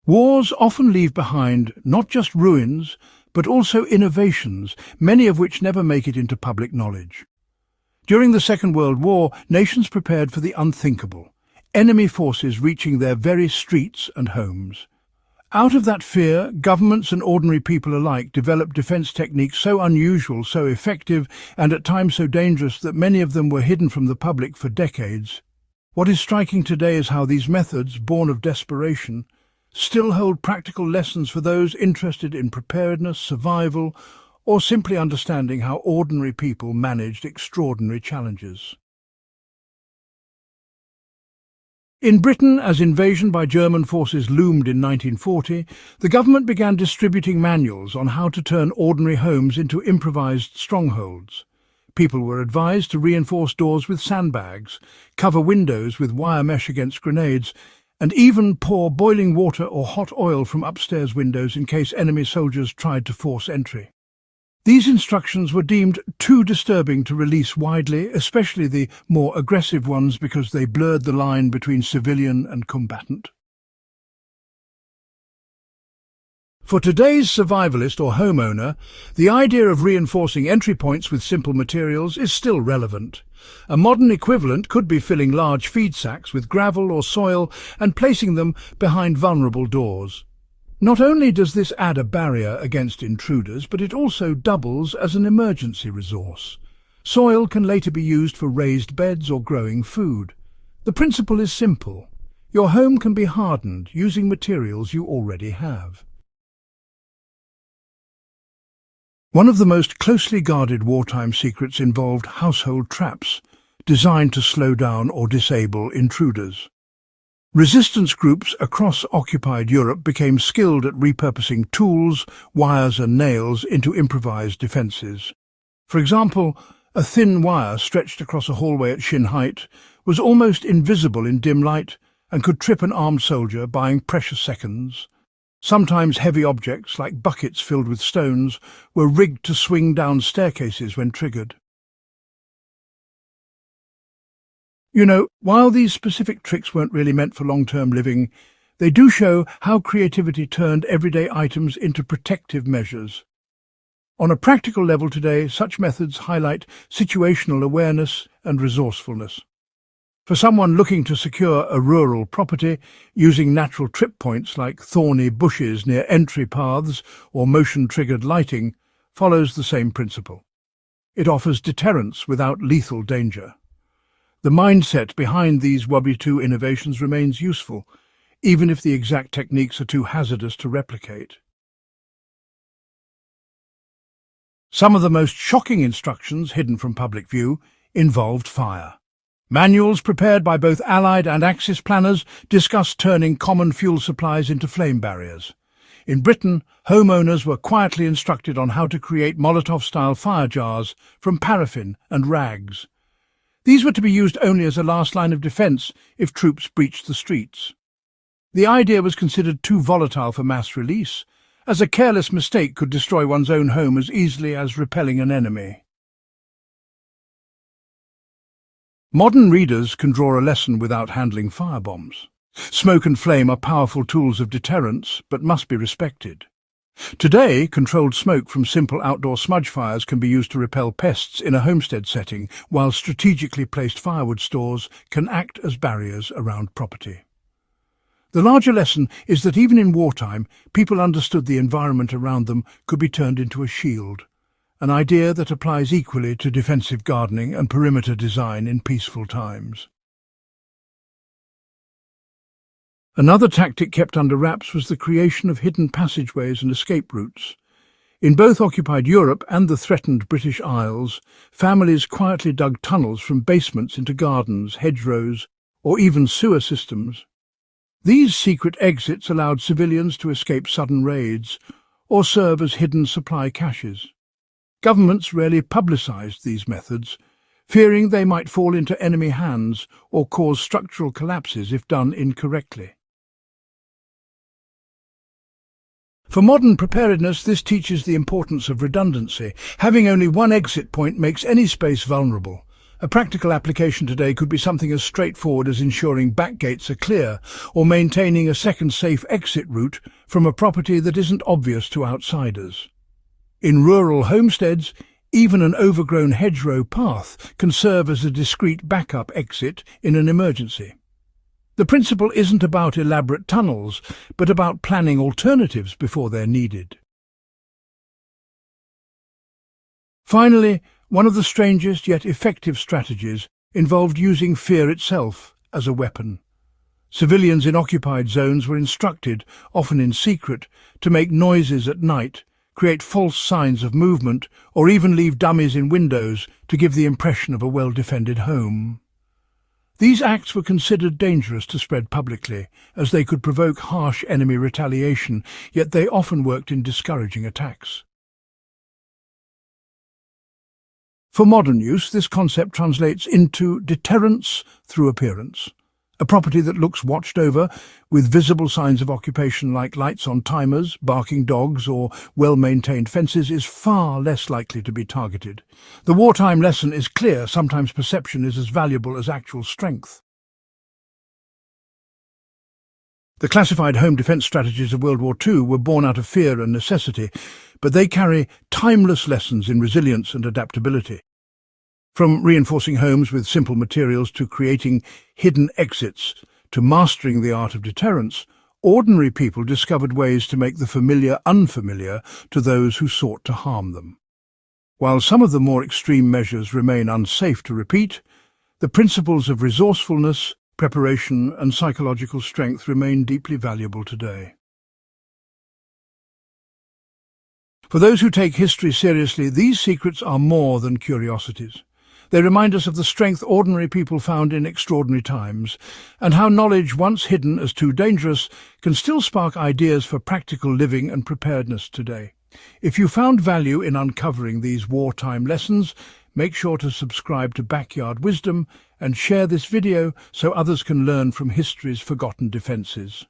Wars often leave behind not just ruins, but also innovations, many of which never make it into public knowledge. During the Second World War, nations prepared for the unthinkable, enemy forces reaching their very streets and homes. Out of that fear, governments and ordinary people alike developed defense techniques so unusual, so effective, and at times so dangerous that many of them were hidden from the public for decades. What is striking today is how these methods, born of desperation, still hold practical lessons for those interested in preparedness, survival, or simply understanding how ordinary people managed extraordinary challenges. In Britain, as invasion by German forces loomed in 1940, the government began distributing manuals on how to turn ordinary homes into improvised strongholds. People were advised to reinforce doors with sandbags, cover windows with wire mesh against grenades, and even pour boiling water or hot oil from upstairs windows in case enemy soldiers tried to force entry. These instructions were deemed too disturbing to release widely, especially the more aggressive ones, because they blurred the line between civilian and combatant. For today's survivalist or homeowner, the idea of reinforcing entry points with simple materials is still relevant. A modern equivalent could be filling large feed sacks with gravel or soil and placing them behind vulnerable doors. Not only does this add a barrier against intruders, but it also doubles as an emergency resource. Soil can later be used for raised beds or growing food. The principle is simple. Your home can be hardened using materials you already have. One of the most closely guarded wartime secrets involved household traps, designed to slow down or disable intruders. Resistance groups across occupied Europe became skilled at repurposing tools, wires and nails into improvised defences. For example, a thin wire stretched across a hallway at shin height was almost invisible in dim light and could trip an armed soldier, buying precious seconds. Sometimes heavy objects, like buckets filled with stones, were rigged to swing down staircases when triggered. While these specific tricks weren't really meant for long-term living, they do show how creativity turned everyday items into protective measures. On a practical level today, such methods highlight situational awareness and resourcefulness. For someone looking to secure a rural property, using natural trip points like thorny bushes near entry paths or motion-triggered lighting follows the same principle. It offers deterrence without lethal danger. The mindset behind these WWII innovations remains useful, even if the exact techniques are too hazardous to replicate. Some of the most shocking instructions, hidden from public view, involved fire. Manuals prepared by both Allied and Axis planners discussed turning common fuel supplies into flame barriers. In Britain, homeowners were quietly instructed on how to create Molotov-style fire jars from paraffin and rags. These were to be used only as a last line of defence if troops breached the streets. The idea was considered too volatile for mass release, as a careless mistake could destroy one's own home as easily as repelling an enemy. Modern readers can draw a lesson without handling firebombs. Smoke and flame are powerful tools of deterrence, but must be respected. Today, controlled smoke from simple outdoor smudge fires can be used to repel pests in a homestead setting, while strategically placed firewood stores can act as barriers around property. The larger lesson is that even in wartime, people understood the environment around them could be turned into a shield, an idea that applies equally to defensive gardening and perimeter design in peaceful times. Another tactic kept under wraps was the creation of hidden passageways and escape routes. In both occupied Europe and the threatened British Isles, families quietly dug tunnels from basements into gardens, hedgerows, or even sewer systems. These secret exits allowed civilians to escape sudden raids or serve as hidden supply caches. Governments rarely publicised these methods, fearing they might fall into enemy hands or cause structural collapses if done incorrectly. For modern preparedness, this teaches the importance of redundancy. Having only one exit point makes any space vulnerable. A practical application today could be something as straightforward as ensuring back gates are clear or maintaining a second safe exit route from a property that isn't obvious to outsiders. In rural homesteads, even an overgrown hedgerow path can serve as a discreet backup exit in an emergency. The principle isn't about elaborate tunnels, but about planning alternatives before they're needed. Finally, one of the strangest yet effective strategies involved using fear itself as a weapon. Civilians in occupied zones were instructed, often in secret, to make noises at night, create false signs of movement, or even leave dummies in windows to give the impression of a well-defended home. These acts were considered dangerous to spread publicly, as they could provoke harsh enemy retaliation, yet they often worked in discouraging attacks. For modern use, this concept translates into deterrence through appearance. A property that looks watched over, with visible signs of occupation like lights on timers, barking dogs, or well-maintained fences, is far less likely to be targeted. The wartime lesson is clear: sometimes perception is as valuable as actual strength. The classified home defense strategies of World War II were born out of fear and necessity, but they carry timeless lessons in resilience and adaptability. From reinforcing homes with simple materials to creating hidden exits to mastering the art of deterrence, ordinary people discovered ways to make the familiar unfamiliar to those who sought to harm them. While some of the more extreme measures remain unsafe to repeat, the principles of resourcefulness, preparation, and psychological strength remain deeply valuable today. For those who take history seriously, these secrets are more than curiosities. They remind us of the strength ordinary people found in extraordinary times, and how knowledge once hidden as too dangerous can still spark ideas for practical living and preparedness today. If you found value in uncovering these wartime lessons, make sure to subscribe to Backyard Wisdom and share this video so others can learn from history's forgotten defenses.